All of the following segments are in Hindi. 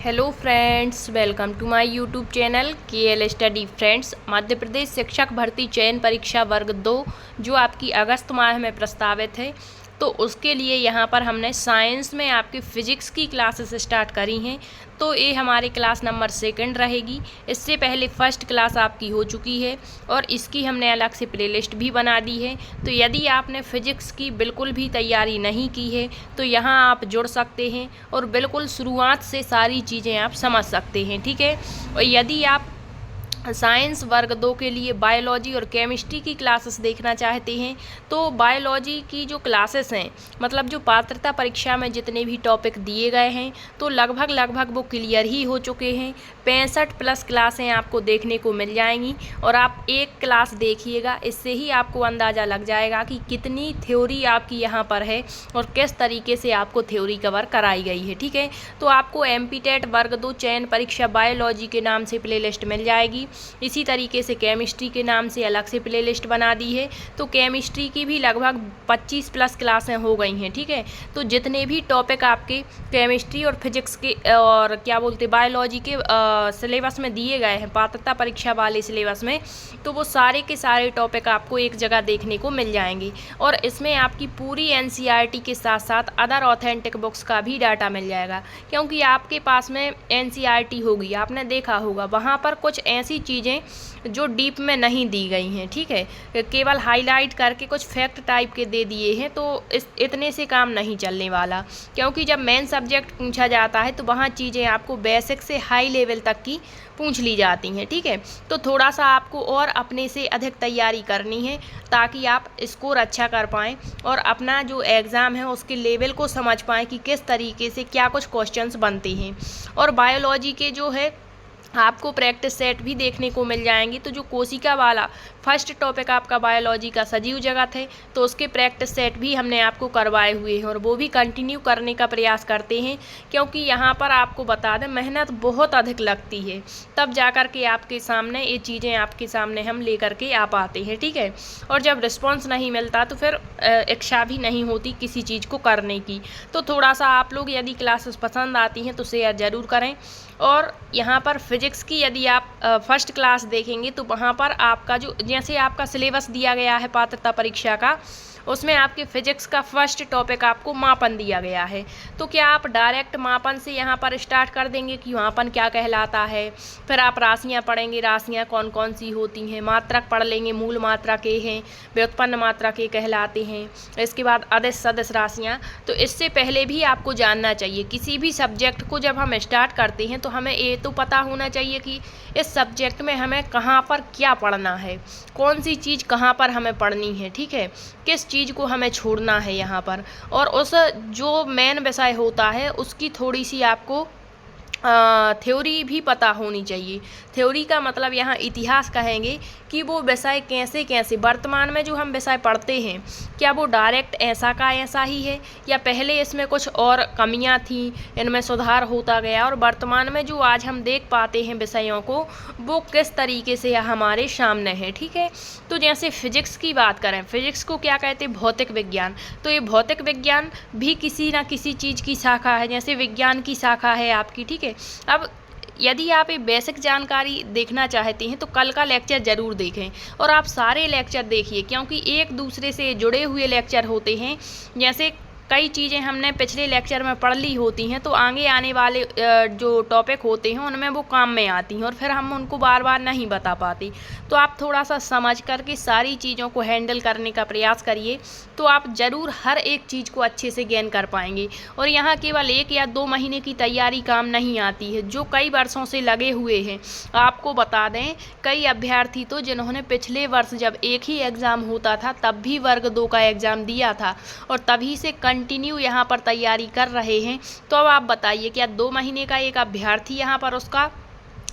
Hello friends, welcome to my YouTube channel KL study friends. Madhya Pradesh शिक्षक भर्ती चयन परीक्षा वर्ग 2 जो आपकी अगस्त माह में प्रस्तावित है, तो उसके लिए यहाँ पर हमने साइंस में आपकी फ़िज़िक्स की क्लासेस स्टार्ट करी हैं। तो ये हमारी क्लास नंबर 2 रहेगी। इससे पहले फ़र्स्ट क्लास आपकी हो चुकी है और इसकी हमने अलग से प्लेलिस्ट भी बना दी है। तो यदि आपने फ़िज़िक्स की बिल्कुल भी तैयारी नहीं की है तो यहाँ आप जुड़ सकते हैं और बिल्कुल शुरुआत से सारी चीज़ें आप समझ सकते हैं, ठीक है। और यदि आप साइंस वर्ग 2 के लिए बायोलॉजी और केमिस्ट्री की क्लासेस देखना चाहते हैं तो बायोलॉजी की जो क्लासेस हैं, मतलब जो पात्रता परीक्षा में जितने भी टॉपिक दिए गए हैं तो लगभग वो क्लियर ही हो चुके हैं। 65+ क्लासें आपको देखने को मिल जाएंगी और आप एक क्लास देखिएगा, इससे ही आपको अंदाज़ा लग जाएगा कि कितनी थ्योरी आपकी यहाँ पर है और किस तरीके से आपको थ्योरी कवर कराई गई है, ठीक है। तो आपको MPTET वर्ग 2 चयन परीक्षा बायोलॉजी के नाम से प्लेलिस्ट मिल जाएगी। इसी तरीके से केमिस्ट्री के नाम से अलग से प्लेलिस्ट बना दी है। तो केमिस्ट्री की भी लगभग 25+ क्लासें हो गई हैं, ठीक है। तो जितने भी टॉपिक आपके केमिस्ट्री और फिजिक्स के और बायोलॉजी के सिलेबस में दिए गए हैं, पात्रता परीक्षा वाले सिलेबस में, तो वो सारे के सारे टॉपिक आपको एक जगह देखने को मिल जाएंगे। और इसमें आपकी पूरी NCERT के साथ साथ अदर ऑथेंटिक बुक्स का भी डाटा मिल जाएगा, क्योंकि आपके पास में NCERT होगी, आपने देखा होगा वहाँ पर कुछ ऐसी चीज़ें जो डीप में नहीं दी गई हैं, ठीक है। केवल हाईलाइट करके कुछ फैक्ट टाइप के दे दिए हैं, तो इतने से काम नहीं चलने वाला, क्योंकि जब मेन सब्जेक्ट पूछा जाता है तो वहाँ चीज़ें आपको बेसिक से हाई लेवल तक की पूछ ली जाती हैं, ठीक है। तो थोड़ा सा आपको और अपने से अधिक तैयारी करनी है ताकि आप स्कोर अच्छा कर पाएँ और अपना जो एग्ज़ाम है उसके लेवल को समझ पाएँ कि किस तरीके से क्या कुछ क्वेश्चंस बनते हैं। और बायोलॉजी के जो है आपको प्रैक्टिस सेट भी देखने को मिल जाएंगी। तो जो कोशिका वाला फर्स्ट टॉपिक आपका बायोलॉजी का सजीव जगत है, तो उसके प्रैक्टिस सेट भी हमने आपको करवाए हुए हैं और वो भी कंटिन्यू करने का प्रयास करते हैं, क्योंकि यहाँ पर आपको बता दें मेहनत बहुत अधिक लगती है, तब जा कर के आपके सामने ये चीज़ें आपके सामने हम ले करके आ पाते हैं, ठीक है। और जब रिस्पॉन्स नहीं मिलता तो फिर इच्छा भी नहीं होती किसी चीज़ को करने की। तो थोड़ा सा आप लोग यदि क्लासेस पसंद आती हैं तो शेयर ज़रूर करें। और यहाँ पर फिजिक्स की यदि आप फर्स्ट क्लास देखेंगे तो वहाँ पर आपका जो जैसे आपका सिलेबस दिया गया है पात्रता परीक्षा का, उसमें आपके फिजिक्स का फर्स्ट टॉपिक आपको मापन दिया गया है। तो क्या आप डायरेक्ट मापन से यहाँ पर स्टार्ट कर देंगे कि मापन क्या कहलाता है, फिर आप राशियाँ पढ़ेंगे, राशियाँ कौन कौन सी होती हैं, मात्रक पढ़ लेंगे, मूल मात्रा के हैं, व्युत्पन्न मात्रा के कहलाते हैं, इसके बाद अदिश सदिश राशियाँ। तो इससे पहले भी आपको जानना चाहिए, किसी भी सब्जेक्ट को जब हम स्टार्ट करते हैं तो हमें ये तो पता होना चाहिए कि इस सब्जेक्ट में हमें कहाँ पर क्या पढ़ना है, कौन सी चीज़ कहाँ पर हमें पढ़नी है, ठीक है, किस चीज़ को हमें छोड़ना है यहाँ पर। और उस जो मेन विषय होता है उसकी थोड़ी सी आपको थ्योरी भी पता होनी चाहिए। थ्योरी का मतलब यहाँ इतिहास कहेंगे कि वो विषय कैसे कैसे वर्तमान में जो हम विषय पढ़ते हैं क्या वो डायरेक्ट ऐसा का ऐसा ही है या पहले इसमें कुछ और कमियां थी, इनमें सुधार होता गया, और वर्तमान में जो आज हम देख पाते हैं विषयों को वो किस तरीके से हमारे सामने है, ठीक है। तो जैसे फिजिक्स की बात करें, फिजिक्स को क्या कहते हैं, भौतिक विज्ञान। तो ये भौतिक विज्ञान भी किसी ना किसी चीज़ की शाखा है, जैसे विज्ञान की शाखा है आपकी, ठीक है। अब यदि आप ये बेसिक जानकारी देखना चाहते हैं तो कल का लेक्चर ज़रूर देखें और आप सारे लेक्चर देखिए, क्योंकि एक दूसरे से जुड़े हुए लेक्चर होते हैं। जैसे कई चीज़ें हमने पिछले लेक्चर में पढ़ ली होती हैं तो आगे आने वाले जो टॉपिक होते हैं उनमें वो काम में आती हैं और फिर हम उनको बार बार नहीं बता पाते। तो आप थोड़ा सा समझ करके सारी चीज़ों को हैंडल करने का प्रयास करिए, तो आप ज़रूर हर एक चीज़ को अच्छे से गेन कर पाएंगे। और यहाँ केवल 1 या 2 महीने की तैयारी काम नहीं आती है, जो कई वर्षों से लगे हुए हैं। आपको बता दें कई अभ्यर्थी तो जिन्होंने पिछले वर्ष जब एक ही एग्ज़ाम होता था तब भी वर्ग 2 का एग्ज़ाम दिया था और तभी से कंटिन्यू यहाँ पर तैयारी कर रहे हैं। तो अब आप बताइए क्या 2 महीने का एक अभ्यर्थी यहाँ पर उसका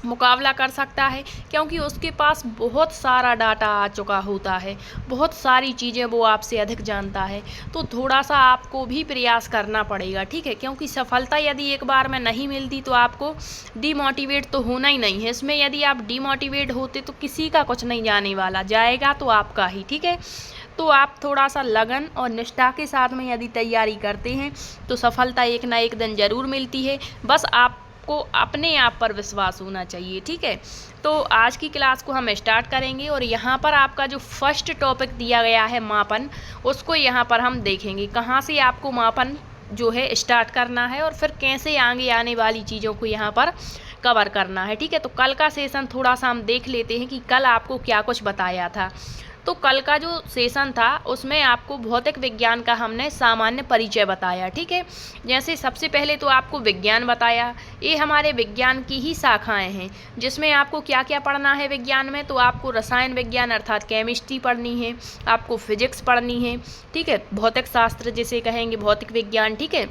मुकाबला कर सकता है, क्योंकि उसके पास बहुत सारा डाटा आ चुका होता है, बहुत सारी चीज़ें वो आपसे अधिक जानता है। तो थोड़ा सा आपको भी प्रयास करना पड़ेगा, ठीक है, क्योंकि सफलता यदि एक बार में नहीं मिलती तो आपको डीमोटिवेट तो होना ही नहीं है। इसमें यदि आप डीमोटिवेट होते तो किसी का कुछ नहीं जाने वाला, जाएगा तो आपका ही, ठीक है। तो आप थोड़ा सा लगन और निष्ठा के साथ में यदि तैयारी करते हैं तो सफलता एक ना एक दिन ज़रूर मिलती है। बस आप आपको अपने आप पर विश्वास होना चाहिए। ठीक है, तो आज की क्लास को हम स्टार्ट करेंगे और यहाँ पर आपका जो फर्स्ट टॉपिक दिया गया है मापन, उसको यहाँ पर हम देखेंगे कहाँ से आपको मापन जो है स्टार्ट करना है और फिर कैसे आगे आने वाली चीज़ों को यहाँ पर कवर करना है। ठीक है, तो कल का सेशन थोड़ा सा हम देख लेते हैं कि कल आपको क्या कुछ बताया था। तो कल का जो सेशन था उसमें आपको भौतिक विज्ञान का हमने सामान्य परिचय बताया। ठीक है, जैसे सबसे पहले तो आपको विज्ञान बताया, ये हमारे विज्ञान की ही शाखाएं हैं जिसमें आपको क्या क्या पढ़ना है विज्ञान में। तो आपको रसायन विज्ञान अर्थात केमिस्ट्री पढ़नी है, आपको फिजिक्स पढ़नी है। ठीक है, भौतिक शास्त्र जिसे कहेंगे भौतिक विज्ञान। ठीक है,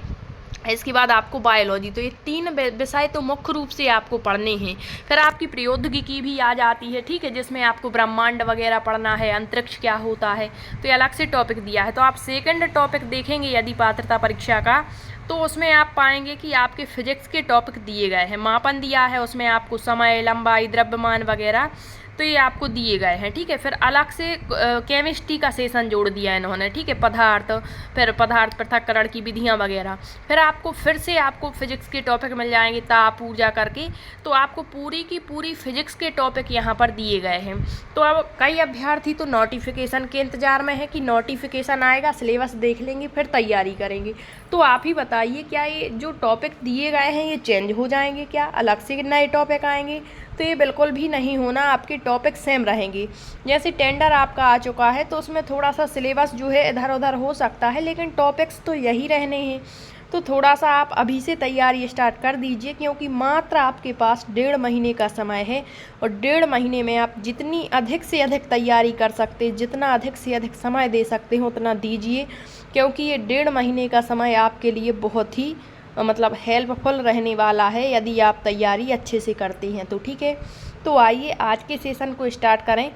इसके बाद आपको बायोलॉजी। तो ये 3 विषय तो मुख्य रूप से आपको पढ़ने हैं। फिर आपकी प्रौद्योगिकी भी आ जाती है। ठीक है, जिसमें आपको ब्रह्मांड वगैरह पढ़ना है, अंतरिक्ष क्या होता है, तो ये अलग से टॉपिक दिया है। तो आप सेकंड टॉपिक देखेंगे यदि पात्रता परीक्षा का, तो उसमें आप पाएंगे कि आपके फिजिक्स के टॉपिक दिए गए हैं, मापन दिया है, उसमें आपको समय, लंबाई, द्रव्यमान वगैरह तो ये आपको दिए गए हैं। ठीक है, फिर अलग से केमिस्ट्री का सेशन जोड़ दिया है इन्होंने। ठीक है, पदार्थ, फिर पदार्थ पृथक्करण की विधियां वगैरह। फिर आपको फिर से आपको फिजिक्स के टॉपिक मिल जाएंगे, ताप, ऊर्जा करके। तो आपको पूरी की पूरी फिजिक्स के टॉपिक यहाँ पर दिए गए हैं। तो अब कई अभ्यर्थी तो नोटिफिकेशन के इंतजार में है कि नोटिफिकेशन आएगा, सिलेबस देख लेंगे, फिर तैयारी करेंगे। तो आप ही बताइए, क्या ये जो टॉपिक दिए गए हैं ये चेंज हो जाएंगे, क्या अलग से नए टॉपिक आएंगे? तो ये बिल्कुल भी नहीं होना, आपके टॉपिक सेम रहेंगे। जैसे टेंडर आपका आ चुका है तो उसमें थोड़ा सा सिलेबस जो है इधर उधर हो सकता है, लेकिन टॉपिक्स तो यही रहने हैं। तो थोड़ा सा आप अभी से तैयारी स्टार्ट कर दीजिए, क्योंकि मात्र आपके पास 1.5 महीने का समय है और 1.5 महीने में आप जितनी अधिक से अधिक तैयारी कर सकते, जितना अधिक से अधिक समय दे सकते हो उतना दीजिए, क्योंकि ये 1.5 महीने का समय आपके लिए बहुत ही मतलब हेल्पफुल रहने वाला है यदि आप तैयारी अच्छे से करते हैं तो। ठीक है, तो आइए आज के सेशन को स्टार्ट करें।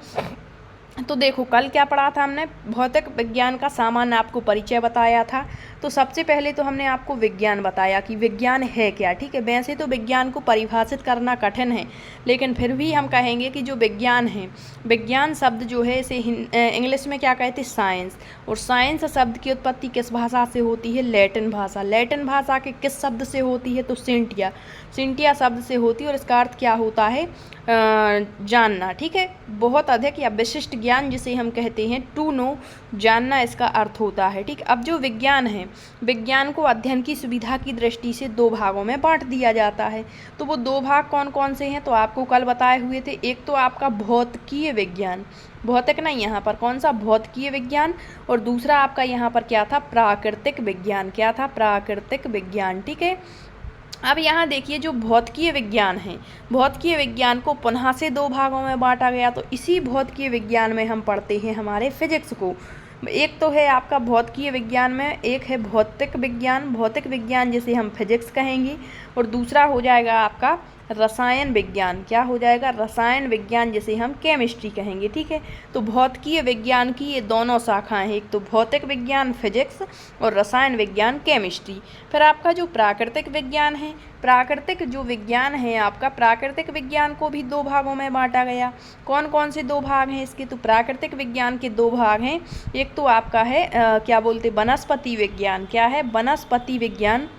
तो देखो, कल क्या पढ़ा था हमने, भौतिक विज्ञान का सामान्य आपको परिचय बताया था। तो सबसे पहले तो हमने आपको विज्ञान बताया कि विज्ञान है क्या। ठीक है, वैसे तो विज्ञान को परिभाषित करना कठिन है, लेकिन फिर भी हम कहेंगे कि जो विज्ञान है, विज्ञान शब्द जो है इसे इंग्लिश में क्या कहते हैं, साइंस। और साइंस शब्द की उत्पत्ति किस भाषा से होती है, लैटिन भाषा। लैटिन भाषा के किस शब्द से होती है, तो सिंटिया, सिंटिया शब्द से होती है। और इसका अर्थ क्या होता है, जानना। ठीक है, बहुत अधिक या विशिष्ट ज्ञान जिसे हम कहते हैं, टू नो, जानना इसका अर्थ होता है। ठीक, अब जो विज्ञान है, विज्ञान को अध्ययन की सुविधा की दृष्टि से 2 भागों में बांट दिया जाता है। तो वो 2 भाग कौन कौन से हैं, तो आपको कल बताए हुए थे। एक तो आपका भौतिकीय विज्ञान, भौतिक नहीं, यहाँ पर कौन सा, भौतिकीय विज्ञान। और दूसरा आपका यहाँ पर क्या था, प्राकृतिक विज्ञान। क्या था, प्राकृतिक विज्ञान। ठीक है, अब यहाँ देखिए, जो भौतिकीय विज्ञान है, भौतिकीय विज्ञान को पुनः से 2 भागों में बांटा गया। तो इसी भौतिकीय विज्ञान में हम पढ़ते हैं हमारे फिजिक्स को। एक तो है आपका भौतिकीय विज्ञान में, एक है भौतिक विज्ञान, भौतिक विज्ञान जिसे हम फिजिक्स कहेंगे। और दूसरा हो जाएगा आपका रसायन विज्ञान। क्या हो जाएगा, रसायन विज्ञान जिसे हम केमिस्ट्री कहेंगे। ठीक है, तो भौतिकीय विज्ञान की ये दोनों शाखाएं हैं, एक तो भौतिक विज्ञान फिजिक्स और रसायन विज्ञान केमिस्ट्री। फिर आपका जो प्राकृतिक विज्ञान है, प्राकृतिक जो विज्ञान है आपका, प्राकृतिक विज्ञान को भी 2 भागों में बांटा गया। कौन कौन से 2 भाग हैं इसके, तो प्राकृतिक विज्ञान के 2 भाग हैं। एक तो आपका है क्या बोलते, वनस्पति विज्ञान। क्या है, वनस्पति विज्ञान,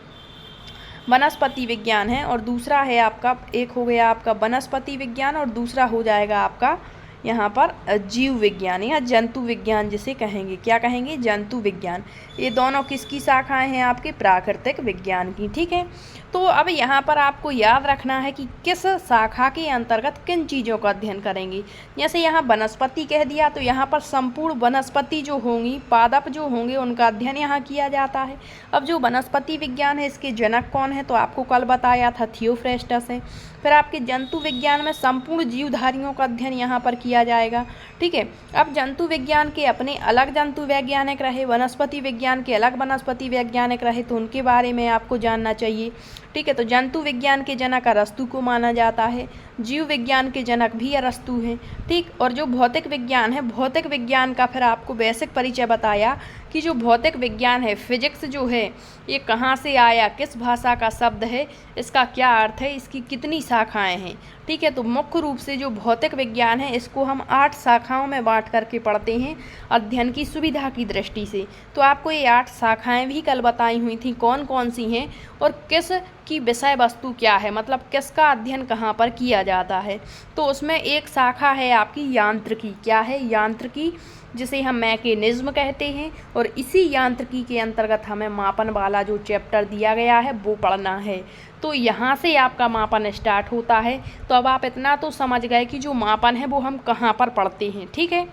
वनस्पति विज्ञान है। और दूसरा है आपका, एक हो गया आपका वनस्पति विज्ञान और दूसरा हो जाएगा आपका यहाँ पर जीव विज्ञान या जंतु विज्ञान जिसे कहेंगे। क्या कहेंगे, जंतु विज्ञान। ये दोनों किसकी शाखाएं हैं, आपके प्राकृतिक विज्ञान की। ठीक है, तो अब यहाँ पर आपको याद रखना है कि किस शाखा के अंतर्गत किन चीज़ों का अध्ययन करेंगे। जैसे यहाँ वनस्पति कह दिया, तो यहाँ पर संपूर्ण वनस्पति जो होंगी, पादप जो होंगे, उनका अध्ययन यहाँ किया जाता है। अब जो वनस्पति विज्ञान है, इसके जनक कौन है, तो आपको कल बताया था, थियोफ्रेस्टस है। फिर आपके जंतु विज्ञान में संपूर्ण जीवधारियों का अध्ययन यहाँ पर किया जाएगा। ठीक है, अब जंतु विज्ञान के अपने अलग जंतु वैज्ञानिक रहे, वनस्पति विज्ञान के अलग वनस्पति वैज्ञानिक रहे, तो उनके बारे में आपको जानना चाहिए। ठीक है, तो जंतु विज्ञान के जनक अरस्तु को माना जाता है, जीव विज्ञान के जनक भी अरस्तु हैं। ठीक, और जो भौतिक विज्ञान है, भौतिक विज्ञान का फिर आपको बेसिक परिचय बताया कि जो भौतिक विज्ञान है, फिजिक्स जो है, ये कहाँ से आया, किस भाषा का शब्द है, इसका क्या अर्थ है, इसकी कितनी शाखाएं हैं। ठीक है, तो मुख्य रूप से जो भौतिक विज्ञान है इसको हम 8 शाखाओं में बांट करके पढ़ते हैं अध्ययन की सुविधा की दृष्टि से। तो आपको ये 8 शाखाएं भी कल बताई हुई थी कौन कौन सी हैं और किस की विषय वस्तु क्या है, मतलब किसका अध्ययन कहाँ पर किया जाता है। तो उसमें एक शाखा है आपकी यांत्रिकी। क्या है? यांत्रिकी, जिसे हम मैकेनिज्म कहते हैं। और इसी यांत्रिकी के अंतर्गत हमें मापन वाला जो चैप्टर दिया गया है वो पढ़ना है। तो यहाँ से आपका मापन स्टार्ट होता है। तो अब आप इतना तो समझ गए कि जो मापन है वो हम कहाँ पर पढ़ते हैं। ठीक है,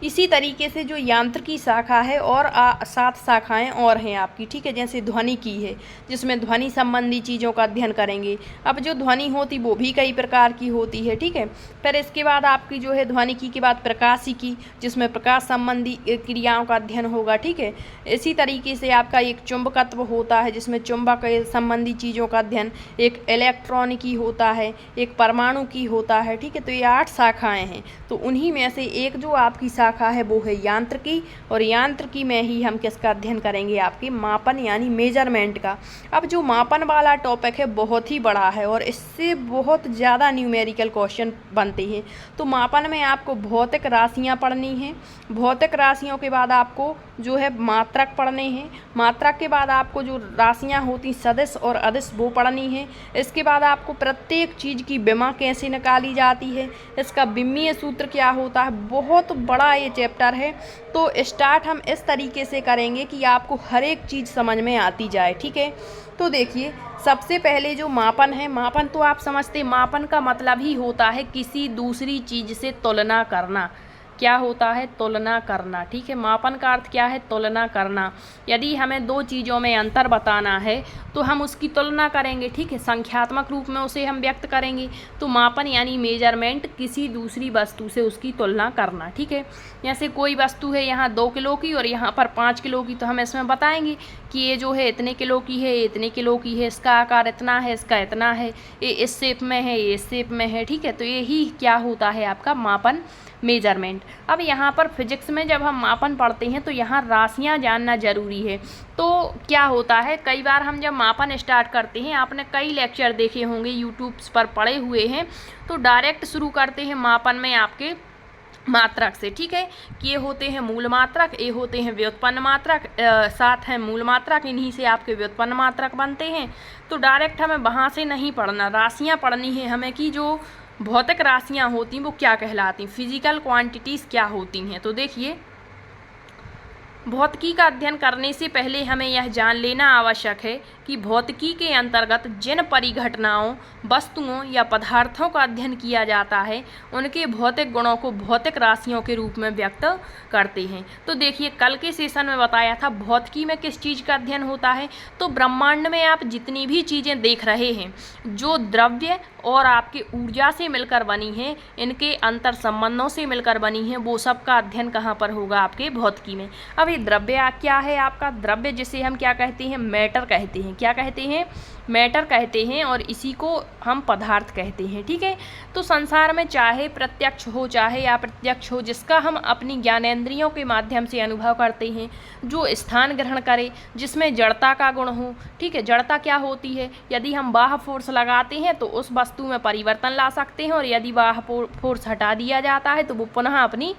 इसी तरीके से जो यांत्रिकी शाखा है और 7 शाखाएं और हैं आपकी। ठीक है, जैसे ध्वनि की है, जिसमें ध्वनि संबंधी चीज़ों का अध्ययन करेंगे। अब जो ध्वनि होती वो भी कई प्रकार की होती है। ठीक है, फिर इसके बाद आपकी जो है ध्वनिकी के बाद प्रकाशिकी, जिसमें प्रकाश संबंधी क्रियाओं का अध्ययन होगा। ठीक है, इसी तरीके से आपका एक चुंबकत्व होता है, जिसमें चुंबक संबंधी चीज़ों का अध्ययन। एक इलेक्ट्रॉनिकी होता है, एक परमाणु की होता है। ठीक है, तो ये 8 शाखाएँ हैं। तो उन्हीं में से एक जो आपकी शाखा है वो है यांत्रिकी, और यांत्रिकी में ही हम किसका अध्ययन करेंगे? आपकी मापन यानी मेजरमेंट का। अब जो मापन वाला टॉपिक है बहुत ही बड़ा है और इससे बहुत ज़्यादा न्यूमेरिकल क्वेश्चन बनते हैं। तो मापन में आपको भौतिक राशियाँ पढ़नी हैं। भौतिक राशियों के बाद आपको जो है मात्रक पढ़ने हैं। मात्रक के बाद आपको जो राशियाँ होती सदिश और अदिश वो पढ़नी है। इसके बाद आपको प्रत्येक चीज़ की विमा कैसे निकाली जाती है, इसका विमीय सूत्र क्या होता है। बहुत बड़ा ये चैप्टर है। तो स्टार्ट हम इस तरीके से करेंगे कि आपको हर एक चीज़ समझ में आती जाए। ठीक है, तो देखिए सबसे पहले जो मापन है, मापन तो आप समझते, मापन का मतलब ही होता है किसी दूसरी चीज़ से तुलना करना। क्या होता है? तुलना करना। ठीक है, मापन का अर्थ क्या है? तुलना करना। यदि हमें 2 चीज़ों में अंतर बताना है तो हम उसकी तुलना करेंगे। ठीक है, संख्यात्मक रूप में उसे हम व्यक्त करेंगे। तो मापन यानी मेजरमेंट, किसी दूसरी वस्तु से उसकी तुलना करना। ठीक है, जैसे कोई वस्तु है यहाँ 2 किलो की और यहाँ पर 5 किलो की, तो हम इसमें बताएंगे कि ये जो है इतने किलो की है, ये इतने किलो की है, इसका आकार इतना है, इसका इतना है, ये इस शेप में है, ये इस शेप में है। ठीक है, तो यही क्या होता है आपका मापन, मेजरमेंट। अब यहाँ पर फिजिक्स में जब हम मापन पढ़ते हैं तो यहाँ राशियाँ जानना ज़रूरी है। तो क्या होता है, कई बार हम जब मापन स्टार्ट करते हैं, आपने कई लेक्चर देखे होंगे, यूट्यूब पर पढ़े हुए हैं, तो डायरेक्ट शुरू करते हैं मापन में आपके मात्रक से। ठीक है, कि ये होते हैं मूल मात्रक, ये होते हैं व्युत्पन्न मात्रक, 7 हैं मूल मात्रक, इन्हीं से आपके व्युत्पन्न मात्रक बनते हैं। तो डायरेक्ट हमें वहाँ से नहीं पढ़ना, राशियाँ पढ़नी है हमें कि जो भौतिक राशियाँ होती हैं वो क्या कहलाती हैं, फिजिकल क्वांटिटीज़ क्या होती हैं। तो देखिए, भौतिकी का अध्ययन करने से पहले हमें यह जान लेना आवश्यक है कि भौतिकी के अंतर्गत जिन परिघटनाओं, वस्तुओं या पदार्थों का अध्ययन किया जाता है उनके भौतिक गुणों को भौतिक राशियों के रूप में व्यक्त करते हैं। तो देखिए, कल के सेशन में बताया था भौतिकी में किस चीज़ का अध्ययन होता है। तो ब्रह्मांड में आप जितनी भी चीज़ें देख रहे हैं जो द्रव्य और आपके ऊर्जा से मिलकर बनी हैं, इनके अंतर संबंधों से मिलकर बनी हैं, वो सब का अध्ययन कहाँ पर होगा? आपके भौतिकी में। अब ये द्रव्य क्या है? आपका द्रव्य जिसे हम क्या कहते हैं? मैटर कहते हैं। क्या कहते हैं? मैटर कहते हैं, और इसी को हम पदार्थ कहते हैं। ठीक है, तो संसार में चाहे प्रत्यक्ष हो चाहे अप्रत्यक्ष हो, जिसका हम अपनी ज्ञानेंद्रियों के माध्यम से अनुभव करते हैं, जो स्थान ग्रहण करे, जिसमें जड़ता का गुण हो। ठीक है, जड़ता क्या होती है? यदि हम बाह्य फोर्स लगाते हैं तो उस वस्तु में परिवर्तन ला सकते हैं, और यदि बाह्य फोर्स हटा दिया जाता है तो वो पुनः अपनी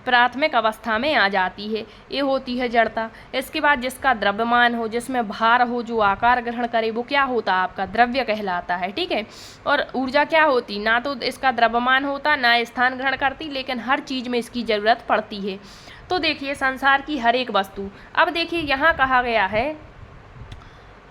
प्राथमिक अवस्था में आ जाती है। ये होती है जड़ता। इसके बाद जिसका द्रव्यमान हो, जिसमें भार हो, जो आकार ग्रहण करे, वो क्या होता है? आपका द्रव्य कहलाता है। ठीक है, और ऊर्जा क्या होती? ना तो इसका द्रव्यमान होता, ना स्थान ग्रहण करती, लेकिन हर चीज़ में इसकी ज़रूरत पड़ती है। तो देखिए, संसार की हर एक वस्तु, अब देखिए यहाँ कहा गया है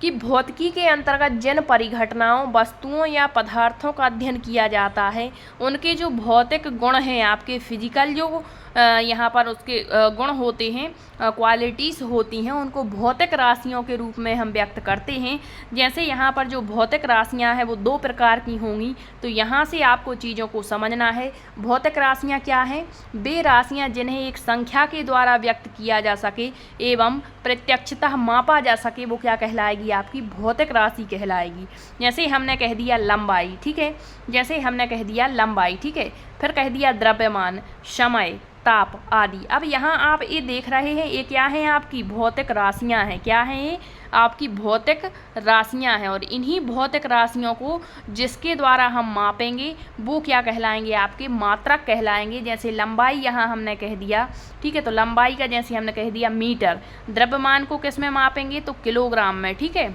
कि भौतिकी के अंतर्गत जिन परिघटनाओं, वस्तुओं या पदार्थों का अध्ययन किया जाता है उनके जो भौतिक गुण हैं, आपके फिजिकल जो यहाँ पर उसके गुण होते हैं, क्वालिटीज़ होती हैं, उनको भौतिक राशियों के रूप में हम व्यक्त करते हैं। जैसे यहाँ पर जो भौतिक राशियाँ हैं वो 2 प्रकार की होंगी। तो यहाँ से आपको चीज़ों को समझना है। भौतिक राशियाँ क्या हैं? वे राशियाँ जिन्हें एक संख्या के द्वारा व्यक्त किया जा सके एवं प्रत्यक्षतः मापा जा सके, वो क्या कहलाएगी? आपकी भौतिक राशि कहलाएगी। जैसे हमने कह दिया लंबाई। ठीक है, जैसे हमने कह दिया लंबाई। ठीक है, फिर कह दिया द्रव्यमान, समय, ताप आदि। अब यहाँ आप ये देख रहे हैं, ये क्या है, आपकी भौतिक राशियाँ हैं। क्या हैं ये? आपकी भौतिक राशियाँ हैं। और इन्हीं भौतिक राशियों को जिसके द्वारा हम मापेंगे वो क्या कहलाएंगे, आपके मात्रक कहलाएंगे। जैसे लंबाई यहाँ हमने कह दिया, ठीक है, तो लंबाई का जैसे हमने कह दिया मीटर। द्रव्यमान को किस में मापेंगे, तो किलोग्राम में, ठीक है।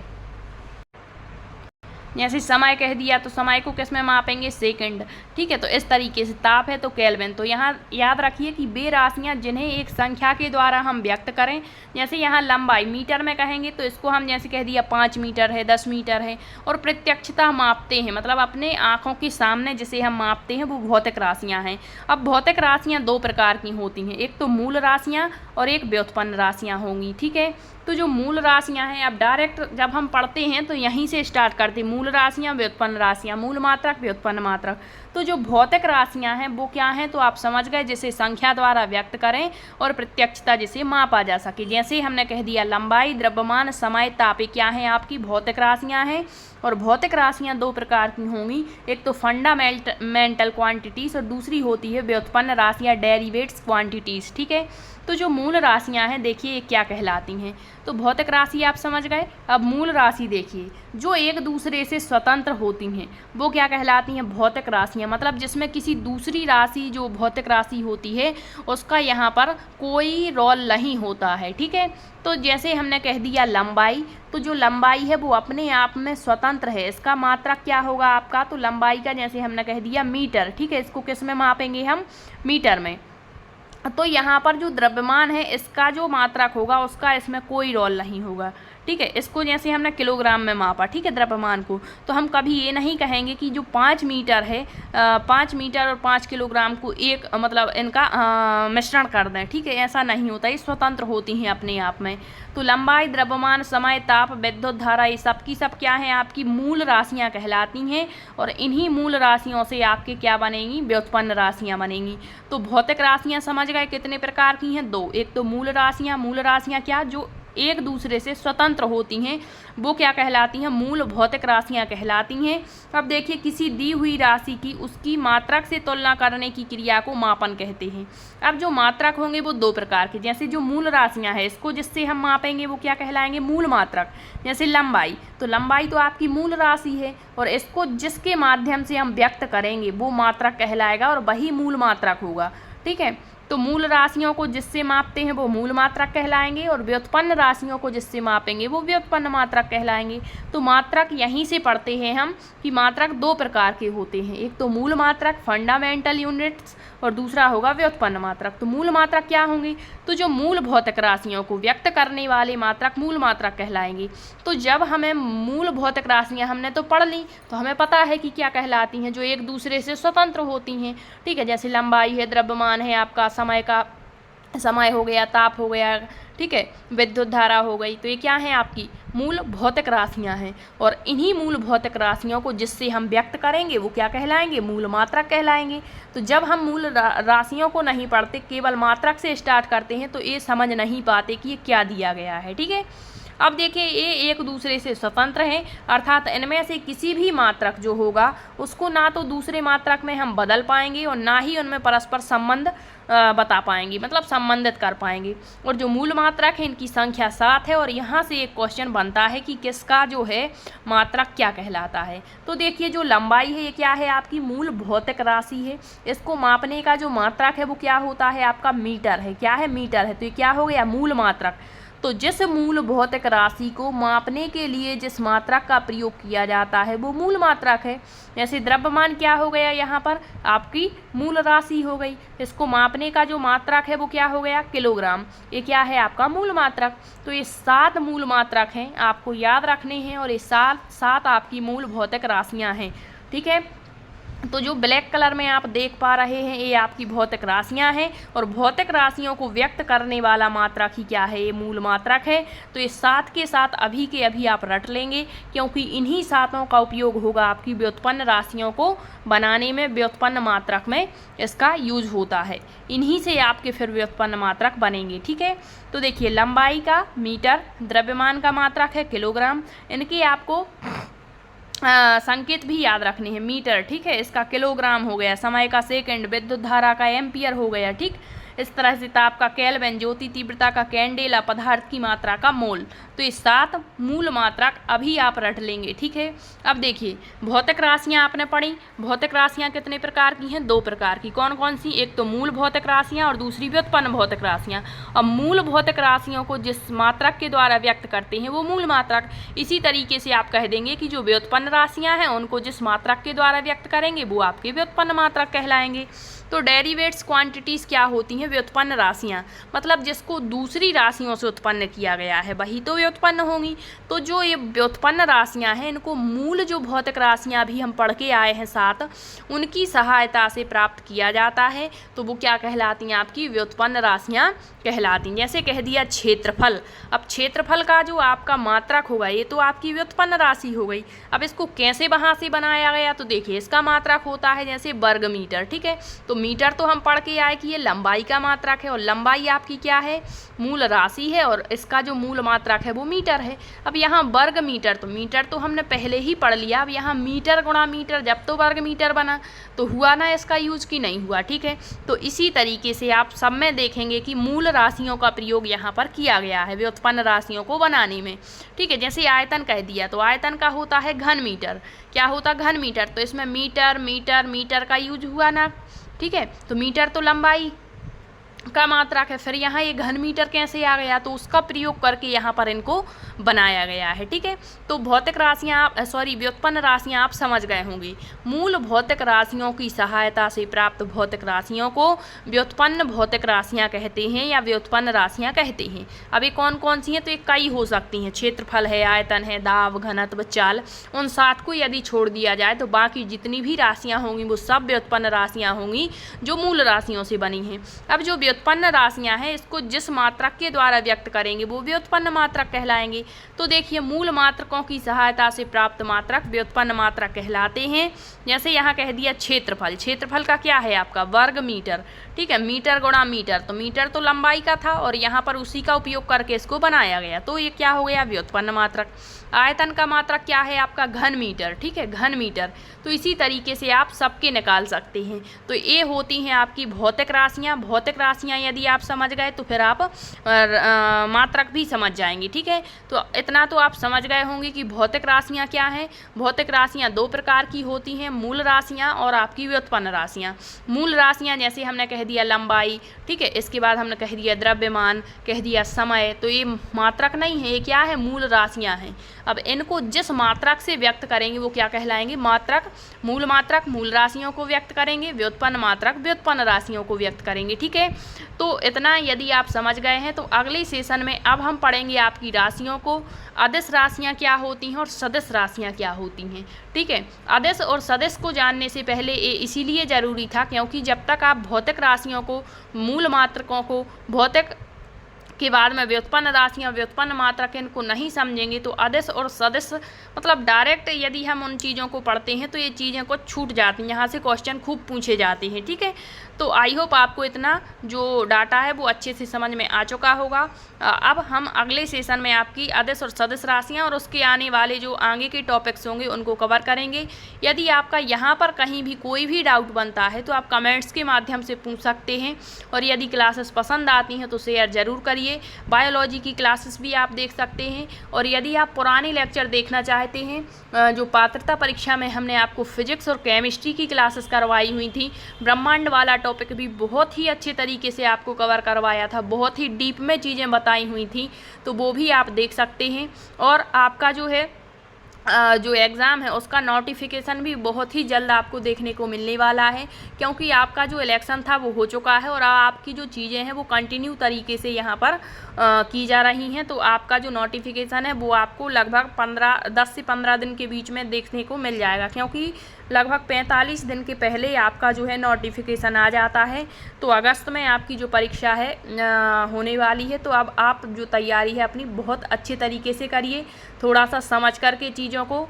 जैसे समय कह दिया तो समय को किस में मापेंगे, सेकंड, ठीक है। तो इस तरीके से ताप है तो केल्विन। तो यहाँ याद रखिए कि वे राशियाँ जिन्हें एक संख्या के द्वारा हम व्यक्त करें, जैसे यहाँ लंबाई मीटर में कहेंगे तो इसको हम जैसे कह दिया 5 मीटर है, 10 मीटर है। और प्रत्यक्षता मापते हैं, मतलब अपने आँखों के सामने जिसे हम मापते हैं वो भौतिक राशियाँ हैं। अब भौतिक राशियाँ दो प्रकार की होती हैं, एक तो मूल राशियाँ और एक व्युत्पन्न राशियाँ होंगी, ठीक है। तो जो मूल राशियाँ हैं, अब डायरेक्ट जब हम पढ़ते हैं तो यहीं से स्टार्ट करते हैं, मूल राशियाँ, व्युत्पन्न राशियाँ, मूल मात्रक, व्युत्पन्न मात्रक। तो जो भौतिक राशियाँ हैं वो क्या हैं, तो आप समझ गए, जिसे संख्या द्वारा व्यक्त करें और प्रत्यक्षता जिसे मापा जा सके। जैसे हमने कह दिया लंबाई, द्रव्यमान, समय, ताप, क्या हैं, आपकी भौतिक राशियाँ हैं। और भौतिक राशियाँ दो प्रकार की होंगी, एक तो फंडामेंटल क्वांटिटीज़ और दूसरी होती है व्युत्पन्न राशियाँ, डेरिवेटिव्स क्वांटिटीज़, ठीक है। तो जो मूल राशियाँ हैं देखिए ये क्या कहलाती हैं, तो भौतिक राशि आप समझ गए। अब मूल राशि देखिए, जो एक दूसरे से स्वतंत्र होती हैं वो क्या कहलाती हैं, भौतिक राशियाँ। मतलब जिसमें किसी दूसरी राशि जो भौतिक राशि होती है उसका यहाँ पर कोई रोल नहीं होता है, ठीक है। तो जैसे हमने कह दिया लंबाई, तो जो लंबाई है वो अपने आप में स्वतंत्र है, इसका मात्रक क्या होगा आपका, तो लंबाई का जैसे हमने कह दिया मीटर, ठीक है। इसको किस में मापेंगे हम, मीटर में। तो यहाँ पर जो द्रव्यमान है इसका जो मात्रक होगा उसका इसमें कोई रोल नहीं होगा, ठीक है। इसको जैसे हमने किलोग्राम में मापा, ठीक है, द्रव्यमान को, तो हम कभी ये नहीं कहेंगे कि जो 5 मीटर है 5 मीटर और 5 किलोग्राम को एक मतलब इनका मिश्रण कर दें, ठीक है, ऐसा नहीं होता, ये स्वतंत्र होती हैं अपने आप में। तो लंबाई, द्रव्यमान, समय, ताप, विद्युत धारा, ये सब की सब क्या है, आपकी मूल राशियाँ कहलाती हैं। और इन्हीं मूल राशियों से आपके क्या बनेंगी, व्युत्पन्न राशियाँ बनेंगी। तो भौतिक राशियाँ समझ गए कितने प्रकार की हैं, दो, एक तो मूल राशियाँ क्या, जो एक दूसरे से स्वतंत्र होती हैं वो क्या कहलाती हैं, मूल भौतिक राशियाँ कहलाती हैं। अब देखिए, किसी दी हुई राशि की उसकी मात्रक से तुलना करने की क्रिया को मापन कहते हैं। अब जो मात्रक होंगे वो दो प्रकार के, जैसे जो मूल राशियाँ हैं इसको जिससे हम मापेंगे वो क्या कहलाएंगे, मूल मात्रक। जैसे लंबाई, तो लंबाई तो आपकी मूल राशि है और इसको जिसके माध्यम से हम व्यक्त करेंगे वो मात्रक कहलाएगा और वही मूल मात्रक होगा, ठीक है। तो मूल राशियों को जिससे मापते हैं वो मूल मात्रक कहलाएंगे और व्युत्पन्न राशियों को जिससे मापेंगे वो व्युत्पन्न मात्रक कहलाएंगे। तो मात्रक यहीं से पढ़ते हैं हम कि मात्रक दो प्रकार के होते हैं, एक तो मूल मात्रक फंडामेंटल यूनिट्स और दूसरा होगा व्युत्पन्न मात्रक। तो मूल मात्रक क्या होंगे, तो जो मूल भौतिक राशियों को व्यक्त करने वाले मात्रक मूल मात्रक कहलाएंगे। तो जब हमें मूल भौतिक राशियाँ हमने तो पढ़ ली तो हमें पता है कि क्या कहलाती हैं, जो एक दूसरे से स्वतंत्र होती हैं, ठीक है। जैसे लंबाई है, द्रव्यमान है, आपका समय हो गया, ताप हो गया, ठीक है, विद्युत धारा हो गई। तो ये क्या है, आपकी मूल भौतिक राशियाँ हैं। और इन्हीं मूल भौतिक राशियों को जिससे हम व्यक्त करेंगे वो क्या कहलाएंगे, मूल मात्रक कहलाएंगे। तो जब हम मूल राशियों को नहीं पढ़ते, केवल मात्रक से स्टार्ट करते हैं तो ये समझ नहीं पाते कि ये क्या दिया गया है, ठीक है। अब देखिए, ये एक दूसरे से स्वतंत्र हैं, अर्थात इनमें से किसी भी मात्रक जो होगा उसको ना तो दूसरे मात्रक में हम बदल पाएंगे और ना ही उनमें परस्पर संबंध बता पाएंगे, मतलब संबंधित कर पाएंगे। और जो मूल मात्रक है इनकी संख्या 7 है और यहाँ से एक क्वेश्चन बनता है कि किसका जो है मात्रक क्या कहलाता है। तो देखिए, जो लंबाई है ये क्या है, आपकी मूल भौतिक राशि है, इसको मापने का जो मात्रक है वो क्या होता है, आपका मीटर है। क्या है, मीटर है। तो ये क्या हो गया, मूल मात्रक। तो जिस मूल भौतिक राशि को मापने के लिए जिस मात्रक का प्रयोग किया जाता है वो मूल मात्रक है। जैसे द्रव्यमान क्या हो गया, यहाँ पर आपकी मूल राशि हो गई, इसको मापने का जो मात्रक है वो क्या हो गया, किलोग्राम। ये क्या है, आपका मूल मात्रक। तो ये 7 मूल मात्रक हैं, आपको याद रखने हैं, और ये 7 आपकी मूल भौतिक राशियाँ हैं, ठीक है। तो जो ब्लैक कलर में आप देख पा रहे हैं ये आपकी भौतिक राशियां हैं और भौतिक राशियों को व्यक्त करने वाला मात्रक ही क्या है, ये मूल मात्रक है। तो ये 7 के साथ अभी के अभी आप रट लेंगे, क्योंकि इन्हीं 7 का उपयोग होगा आपकी व्युत्पन्न राशियों को बनाने में, व्युत्पन्न मात्रक में इसका यूज होता है। इन्हीं से आपके फिर व्युत्पन्न मात्रक बनेंगे, ठीक है। तो देखिए, लंबाई का मीटर, द्रव्यमान का मात्रक है किलोग्राम, इनके आपको संकेत भी याद रखने हैं, मीटर, ठीक है, इसका किलोग्राम हो गया, समय का सेकंड, विद्युत धारा का एम्पियर हो गया, ठीक। इस तरह से ताप का केल्विन, ज्योति तीव्रता का कैंडेला, पदार्थ की मात्रा का मोल। तो ये 7 मूल मात्रक अभी आप रट लेंगे, ठीक है। अब देखिए भौतिक राशियाँ आपने पढ़ी। भौतिक राशियाँ कितने प्रकार की हैं? 2 प्रकार की। कौन कौन सी? एक तो मूल भौतिक राशियाँ और दूसरी व्युत्पन्न भौतिक राशियाँ। अब मूल भौतिक राशियों को जिस मात्रक के द्वारा व्यक्त करते हैं वो मूल मात्रक। इसी तरीके से आप कह देंगे कि जो व्युत्पन्न राशियाँ हैं उनको जिस मात्रक के द्वारा व्यक्त करेंगे वो आपके व्युत्पन्न मात्रक कहलाएंगे। तो डेरिवेट्स क्वांटिटीज़ क्या होती हैं? व्युत्पन्न राशियाँ, मतलब जिसको दूसरी राशियों से उत्पन्न किया गया है वही तो व्युत्पन्न होंगी। तो जो ये व्युत्पन्न राशियाँ हैं इनको मूल जो भौतिक राशियाँ भी हम पढ़ के आए हैं 7, उनकी सहायता से प्राप्त किया जाता है। तो वो क्या कहलाती हैं? आपकी व्युत्पन्न राशियाँ कहलाती हैं। जैसे कह दिया क्षेत्रफल। अब क्षेत्रफल का जो आपका मात्रक होगा ये तो आपकी व्युत्पन्न राशि हो गई। अब इसको कैसे वहाँ से बनाया गया? तो देखिए इसका मात्रक होता है जैसे वर्ग मीटर, ठीक है। तो मीटर तो हम पढ़ के आए कि ये लंबाई का मात्रक है और लंबाई आपकी क्या है? मूल राशि है और इसका जो मूल मात्रक है वो मीटर है। अब यहाँ वर्ग मीटर, तो मीटर तो हमने पहले ही पढ़ लिया। अब यहाँ मीटर गुणा मीटर, जब तो वर्ग मीटर बना तो हुआ ना इसका यूज कि नहीं हुआ, ठीक है। तो इसी तरीके से आप सब में देखेंगे कि मूल राशियों का प्रयोग यहाँ पर किया गया है व्युत्पन्न राशियों को बनाने में, ठीक है। जैसे आयतन कह दिया तो आयतन का होता है घन मीटर। क्या होता? घन मीटर। तो इसमें मीटर मीटर मीटर का यूज हुआ ना, ठीक है। तो मीटर तो लंबाई का मात्रक है। फिर यहाँ ये घन मीटर कैसे आ गया? तो उसका प्रयोग करके यहाँ पर इनको बनाया गया है, ठीक है। तो भौतिक राशियाँ आप व्युत्पन्न राशियाँ आप समझ गए होंगी। मूल भौतिक राशियों की सहायता से प्राप्त भौतिक राशियों को व्युत्पन्न भौतिक राशियाँ कहते हैं या व्युत्पन्न राशियाँ कहते हैं। अब ये कौन कौन सी हैं? तो ये कई हो सकती हैं। क्षेत्रफल है, आयतन है, दाब, घनत्व, चाल। उन 7 को यदि छोड़ दिया जाए तो बाकी जितनी भी राशियाँ होंगी वो सब व्युत्पन्न राशियाँ होंगी जो मूल राशियों से बनी हैं। अब जो व्युत्पन्न राशियाँ हैं इसको जिस मात्रक के द्वारा व्यक्त करेंगे वो व्युत्पन्न मात्रक कहलाएंगे। तो देखिए मूल मात्रकों की सहायता से प्राप्त मात्रक व्युत्पन्न मात्रक कहलाते हैं। जैसे यहाँ कह दिया क्षेत्रफल। क्षेत्रफल का क्या है आपका? वर्ग मीटर, ठीक है। मीटर गुणा मीटर, तो मीटर तो लंबाई का था और यहाँ पर उसी का उपयोग करके इसको बनाया गया, तो ये क्या हो गया? व्युत्पन्न मात्रक। आयतन का मात्रक क्या है आपका? घन मीटर, ठीक है, घन मीटर। तो इसी तरीके से आप सबके निकाल सकते हैं। तो ये होती हैं आपकी भौतिक राशियाँ। भौतिक राशियाँ यदि आप समझ गए तो फिर आप मात्रक भी समझ जाएंगे, ठीक है। तो इतना तो आप समझ गए होंगे कि भौतिक राशियाँ क्या हैं। भौतिक राशियाँ 2 प्रकार की होती हैं, मूल राशियाँ और आपकी व्युत्पन्न राशियाँ। मूल राशियाँ जैसे हमने कह दिया लंबाई, ठीक है। इसके बाद हमने कह दिया द्रव्यमान, कह दिया समय। तो ये मात्रक नहीं है, ये क्या है? मूल राशियाँ हैं। अब इनको जिस मात्रक से व्यक्त करेंगे वो क्या कहलाएंगे? मात्रक। मूल मात्रक मूल राशियों को व्यक्त करेंगे, व्युत्पन्न मात्रक व्युत्पन्न राशियों को व्यक्त करेंगे, ठीक है। तो इतना यदि आप समझ गए हैं तो अगले सेशन में अब हम पढ़ेंगे आपकी राशियों को। अदिश राशियाँ क्या होती हैं और सदिश राशियाँ क्या होती हैं, ठीक है। अदिश और सदिश को जानने से पहले ये इसीलिए ज़रूरी था क्योंकि जब तक आप भौतिक राशियों को, मूल मात्रकों को, भौतिक के बाद में व्युत्पन्न राशियाँ, व्युत्पन्न मात्रक इनको नहीं समझेंगे तो अदिश और सदिश मतलब डायरेक्ट यदि हम उन चीज़ों को पढ़ते हैं तो ये चीज़ें कुछ छूट जाती हैं। यहाँ से क्वेश्चन खूब पूछे जाते हैं, ठीक है। तो आई होप आपको इतना जो डाटा है वो अच्छे से समझ में आ चुका होगा। अब हम अगले सेशन में आपकी अदिश और सदिश राशियाँ और उसके आने वाले जो आगे के टॉपिक्स होंगे उनको कवर करेंगे। यदि आपका यहाँ पर कहीं भी कोई भी डाउट बनता है तो आप कमेंट्स के माध्यम से पूछ सकते हैं और यदि क्लासेस पसंद आती हैं तो शेयर ज़रूर करिए। बायोलॉजी की क्लासेस भी आप देख सकते हैं और यदि आप पुराने लेक्चर देखना चाहते हैं जो पात्रता परीक्षा में हमने आपको फिजिक्स और केमिस्ट्री की क्लासेस करवाई हुई थी, ब्रह्मांड वाला टॉपिक भी बहुत ही अच्छे तरीके से आपको कवर करवाया था, बहुत ही डीप में चीज़ें बताई हुई थी, तो वो भी आप देख सकते हैं। और आपका जो है जो एग्ज़ाम है उसका नोटिफिकेशन भी बहुत ही जल्द आपको देखने को मिलने वाला है क्योंकि आपका जो इलेक्शन था वो हो चुका है और आपकी जो चीज़ें हैं वो कंटिन्यू तरीके से यहाँ पर की जा रही हैं। तो आपका जो नोटिफिकेशन है वो आपको लगभग 10 से 15 दिन के बीच में देखने को मिल जाएगा क्योंकि लगभग 45 दिन के पहले आपका जो है नोटिफिकेशन आ जाता है। तो अगस्त में आपकी जो परीक्षा है होने वाली है, तो अब आप जो तैयारी है अपनी बहुत अच्छे तरीके से करिए, थोड़ा सा समझ करके चीज़ों चीज़ों को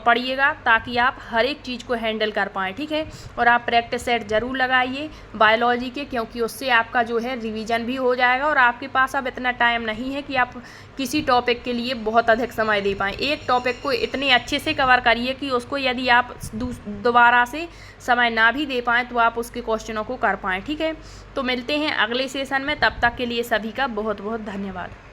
पढ़िएगा ताकि आप हर एक चीज़ को हैंडल कर पाएँ, ठीक है। और आप प्रैक्टिस सेट ज़रूर लगाइए बायोलॉजी के, क्योंकि उससे आपका जो है रिवीजन भी हो जाएगा और आपके पास अब इतना टाइम नहीं है कि आप किसी टॉपिक के लिए बहुत अधिक समय दे पाएँ। एक टॉपिक को इतने अच्छे से कवर करिए कि उसको यदि आप दोबारा से समय ना भी दे पाएँ तो आप उसके क्वेश्चनों को कर पाएँ, ठीक है। तो मिलते हैं अगले सेशन में, तब तक के लिए सभी का बहुत बहुत धन्यवाद।